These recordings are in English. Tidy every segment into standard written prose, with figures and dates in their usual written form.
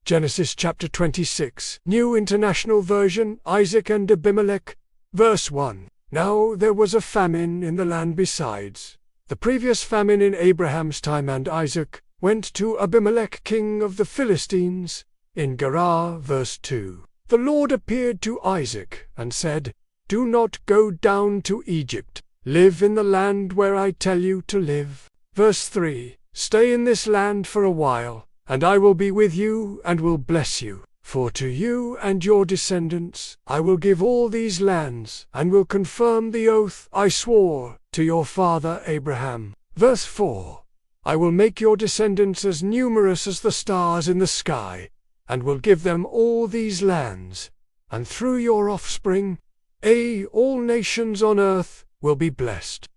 Genesis chapter 26, New International Version, Isaac and Abimelech. Verse 1. Now there was a famine in the land besides the previous famine in Abraham's time, and Isaac went to Abimelech king of the Philistines in Gerar. Verse 2. The Lord appeared to Isaac and said, Do not go down to Egypt. Live in the land where I tell you to live. Verse 3. Stay in this land for a while, and I will be with you and will bless you. For to you and your descendants I will give all these lands, and will confirm the oath I swore to your father Abraham. Verse 4. I will make your descendants as numerous as the stars in the sky, and will give them all these lands, and through your offspring, all nations on earth will be blessed.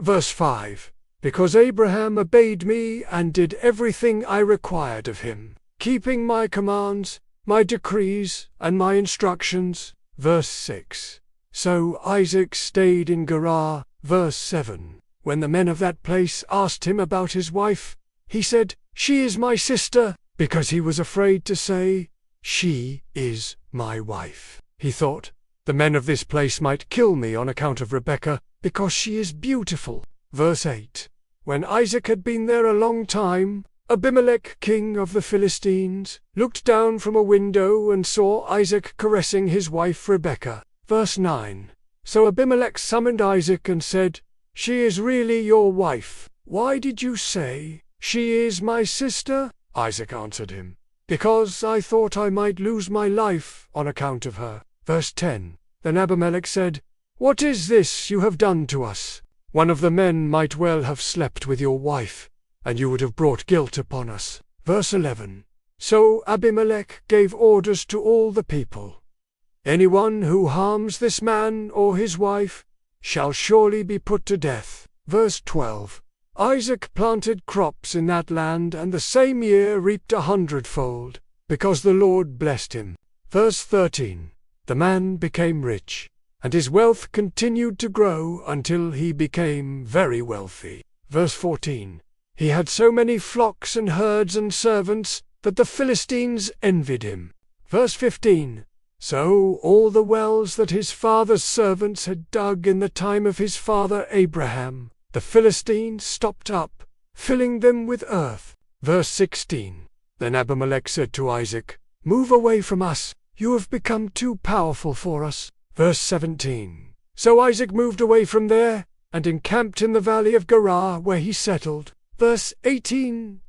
Verse 5. Because Abraham obeyed me and did everything I required of him, keeping my commands, my decrees, and my instructions. Verse 6. So Isaac stayed in Gerar. Verse 7. When the men of that place asked him about his wife, he said, She is my sister, because he was afraid to say, She is my wife. He thought, The men of this place might kill me on account of Rebekah, because she is beautiful. Verse 8. When Isaac had been there a long time, Abimelech king of the Philistines looked down from a window and saw Isaac caressing his wife Rebekah. Verse 9. So Abimelech summoned Isaac and said, She is really your wife. Why did you say, She is my sister? Isaac answered him, Because I thought I might lose my life on account of her. Verse 10. Then Abimelech said, What is this you have done to us? One of the men might well have slept with your wife, and you would have brought guilt upon us. Verse 11. So Abimelech gave orders to all the people. Anyone who harms this man or his wife shall surely be put to death. Verse 12. Isaac planted crops in that land, and the same year reaped 100-fold, because the Lord blessed him. Verse 13. The man became rich, and his wealth continued to grow until he became very wealthy. Verse 14. He had so many flocks and herds and servants that the Philistines envied him. Verse 15. So all the wells that his father's servants had dug in the time of his father Abraham, the Philistines stopped up, filling them with earth. Verse 16. Then Abimelech said to Isaac, Move away from us, you have become too powerful for us. Verse 17. So Isaac moved away from there, and encamped in the valley of Gerar, where he settled. Verse 18.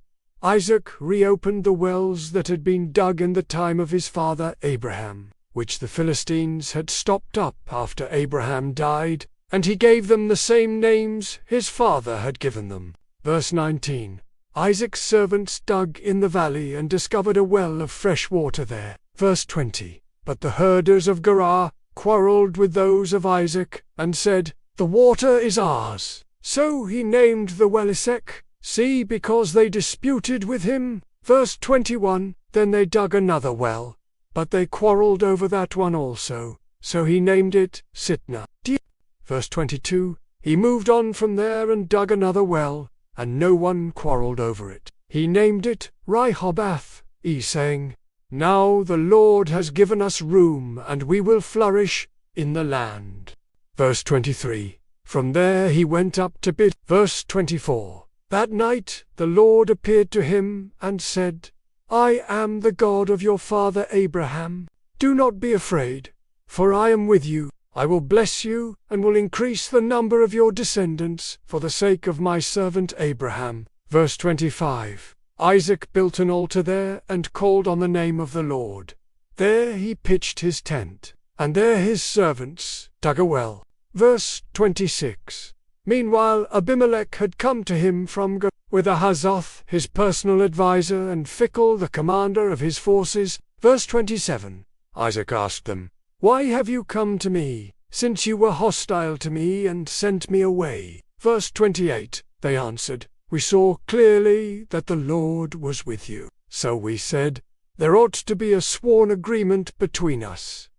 Isaac reopened the wells that had been dug in the time of his father Abraham, which the Philistines had stopped up after Abraham died, and he gave them the same names his father had given them. Verse 19. Isaac's servants dug in the valley and discovered a well of fresh water there. Verse 20. But the herders of Gerar quarreled with those of Isaac, and said, The water is ours. So he named the well Esek, see, because they disputed with him. Verse 21. Then they dug another well, but they quarreled over that one also, so he named it Sitnah. Verse 22. He moved on from there and dug another well, and no one quarreled over it. He named it Rehoboth, saying, Now the Lord has given us room, and we will flourish in the land. Verse 23. From there he went up to Bid. Verse 24. That night the Lord appeared to him and said, I am the God of your father Abraham. Do not be afraid, for I am with you. I will bless you, and will increase the number of your descendants, for the sake of my servant Abraham. Verse 25. Isaac built an altar there, and called on the name of the Lord. There he pitched his tent, and there his servants dug a well. Verse 26. Meanwhile Abimelech had come to him from Gerar, with Ahazoth his personal adviser, and Phicol the commander of his forces. Verse 27. Isaac asked them, Why have you come to me, since you were hostile to me and sent me away? Verse 28. They answered, We saw clearly that the Lord was with you. So we said, There ought to be a sworn agreement between us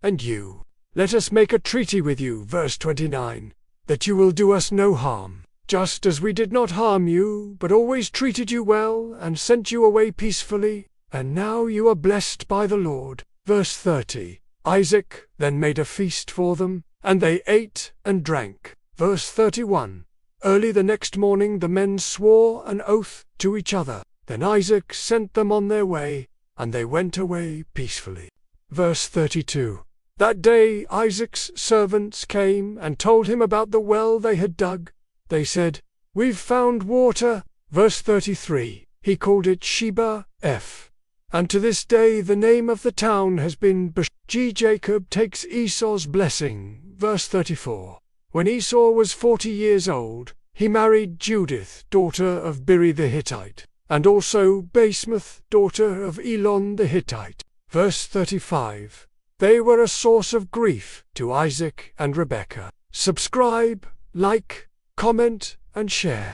and you. Let us make a treaty with you. Verse 29. That you will do us no harm, just as we did not harm you, but always treated you well and sent you away peacefully. and now you are blessed by the Lord. Verse 30. Isaac then made a feast for them, and they ate and drank. Verse 31. Early the next morning the men swore an oath to each other. Then Isaac sent them on their way, and they went away peacefully. Verse 32. That day Isaac's servants came and told him about the well they had dug. They said, "We've found water." Verse 33. He called it Sheba F. And to this day the name of the town has been G. Jacob takes Esau's blessing. Verse 34. When Esau was 40 years old, he married Judith, daughter of Beri the Hittite, and also Basemath, daughter of Elon the Hittite. Verse 35. They were a source of grief to Isaac and Rebekah. Subscribe, like, comment, and share.